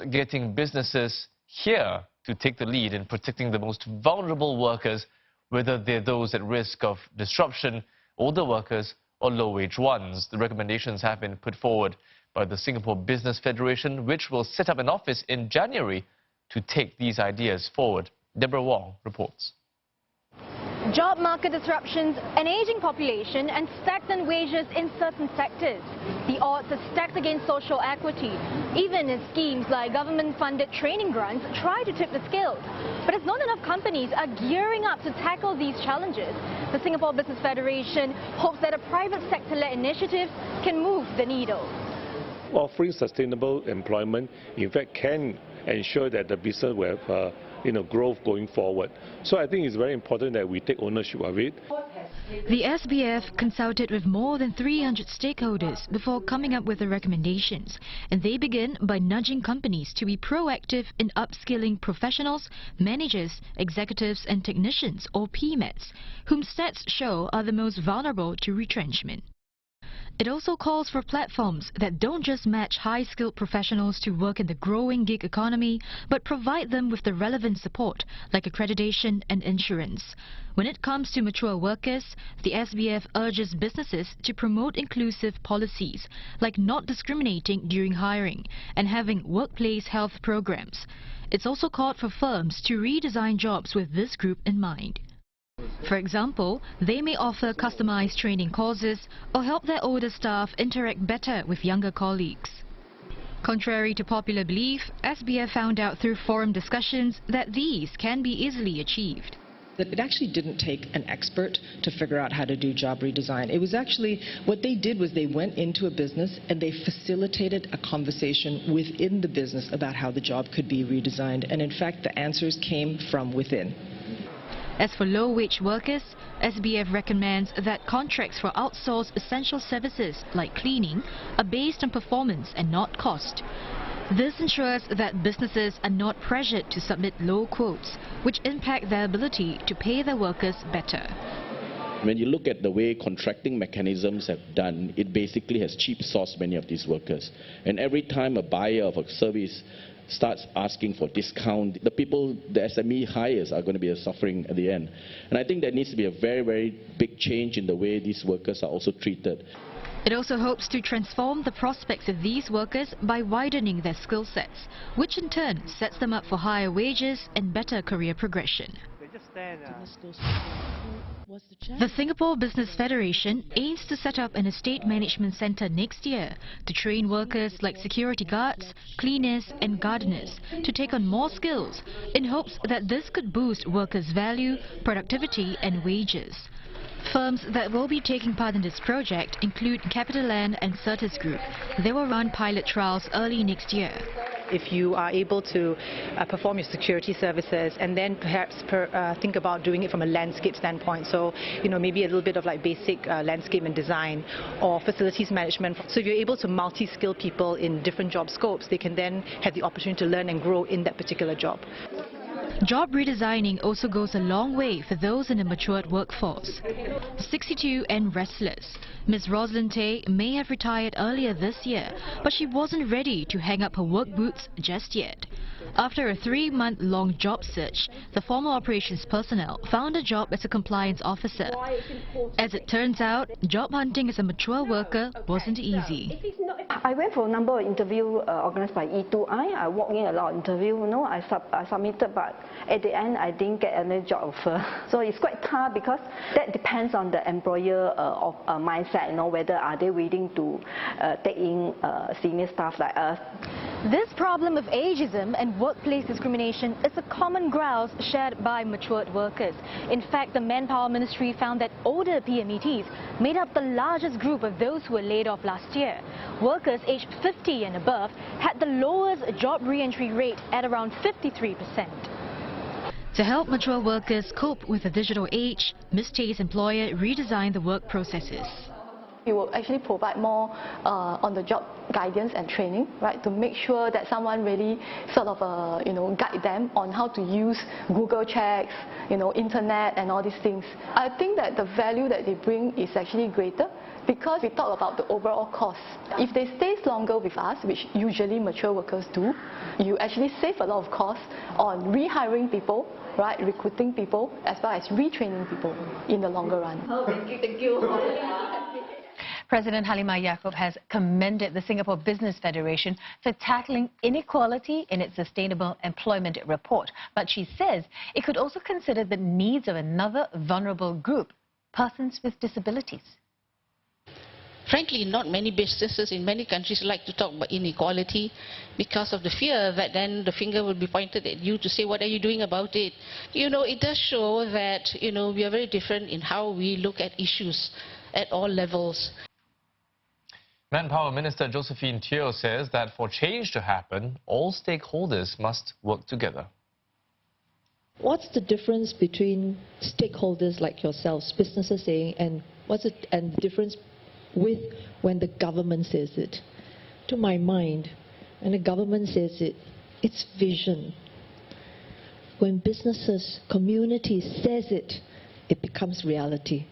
getting businesses here to take the lead in protecting the most vulnerable workers, whether they're those at risk of disruption, older workers, or low-wage ones. The recommendations have been put forward by the Singapore Business Federation, which will set up an office in January to take these ideas forward. Deborah Wong reports. Job market disruptions, an aging population and stagnant wages in certain sectors. The odds are stacked against social equity, even as schemes like government-funded training grants try to tip the scales. But as not enough companies are gearing up to tackle these challenges, the Singapore Business Federation hopes that a private sector-led initiative can move the needle. Offering sustainable employment, in fact, can ensure that the business will have growth going forward. So I think it's very important that we take ownership of it. The SBF consulted with more than 300 stakeholders before coming up with the recommendations, and they begin by nudging companies to be proactive in upskilling professionals, managers, executives and technicians, or PMETs, whom stats show are the most vulnerable to retrenchment. It also calls for platforms that don't just match high-skilled professionals to work in the growing gig economy, but provide them with the relevant support, like accreditation and insurance. When it comes to mature workers, the SBF urges businesses to promote inclusive policies, like not discriminating during hiring and having workplace health programs. It's also called for firms to redesign jobs with this group in mind. For example, they may offer customized training courses or help their older staff interact better with younger colleagues. Contrary to popular belief, SBF found out through forum discussions that these can be easily achieved. It actually didn't take an expert to figure out how to do job redesign. It was actually, what they did was they went into a business and they facilitated a conversation within the business about how the job could be redesigned. And in fact, the answers came from within. As for low-wage workers, SBF recommends that contracts for outsourced essential services like cleaning are based on performance and not cost. This ensures that businesses are not pressured to submit low quotes, which impact their ability to pay their workers better. When you look at the way contracting mechanisms have done, it basically has cheap sourced many of these workers. And every time a buyer of a service starts asking for discount, the SME hires are going to be suffering at the end. And I think there needs to be a very, very big change in the way these workers are also treated. It also hopes to transform the prospects of these workers by widening their skill sets, which in turn sets them up for higher wages and better career progression. The Singapore Business Federation aims to set up an estate management centre next year to train workers like security guards, cleaners and gardeners to take on more skills in hopes that this could boost workers' value, productivity and wages. Firms that will be taking part in this project include CapitaLand and Certis Group. They will run pilot trials early next year. If you are able to perform your security services and then perhaps think about doing it from a landscape standpoint, so maybe a little bit of like basic landscape and design or facilities management. So if you're able to multi-skill people in different job scopes, they can then have the opportunity to learn and grow in that particular job. Job redesigning also goes a long way for those in a matured workforce. 62 and restless, Ms. Rosalind Tay may have retired earlier this year, but she wasn't ready to hang up her work boots just yet. After a 3-month-long job search, the former operations personnel found a job as a compliance officer. As it turns out, job hunting as a mature worker wasn't easy. I went for a number of interviews organized by E2I. I walked in a lot of interviews, I submitted, but at the end I didn't get any job offer. So it's quite tough because that depends on the employer mindset, whether are they willing to take in senior staff like us. This problem of ageism and workplace discrimination is a common grouse shared by matured workers. In fact, the Manpower Ministry found that older PMETs made up the largest group of those who were laid off last year. Workers aged 50 and above had the lowest job re-entry rate at around 53%. To help mature workers cope with the digital age, Ms. Tay's employer redesigned the work processes. We will actually provide more on-the-job guidance and training, right, to make sure that someone really sort of guide them on how to use Google checks, internet and all these things. I think that the value that they bring is actually greater because we talk about the overall cost. If they stay longer with us, which usually mature workers do, you actually save a lot of costs on rehiring people, right, recruiting people, as well as retraining people in the longer run. Oh, thank you. President Halimah Yacob has commended the Singapore Business Federation for tackling inequality in its Sustainable Employment Report. But she says it could also consider the needs of another vulnerable group, persons with disabilities. Frankly, not many businesses in many countries like to talk about inequality because of the fear that then the finger will be pointed at you to say, what are you doing about it? You know, it does show that, you know, we are very different in how we look at issues at all levels. Manpower Minister Josephine Teo says that for change to happen, all stakeholders must work together. What's the difference between stakeholders like yourselves, businesses saying, and the difference with when the government says it? To my mind, when the government says it, it's vision. When businesses, communities says it, it becomes reality.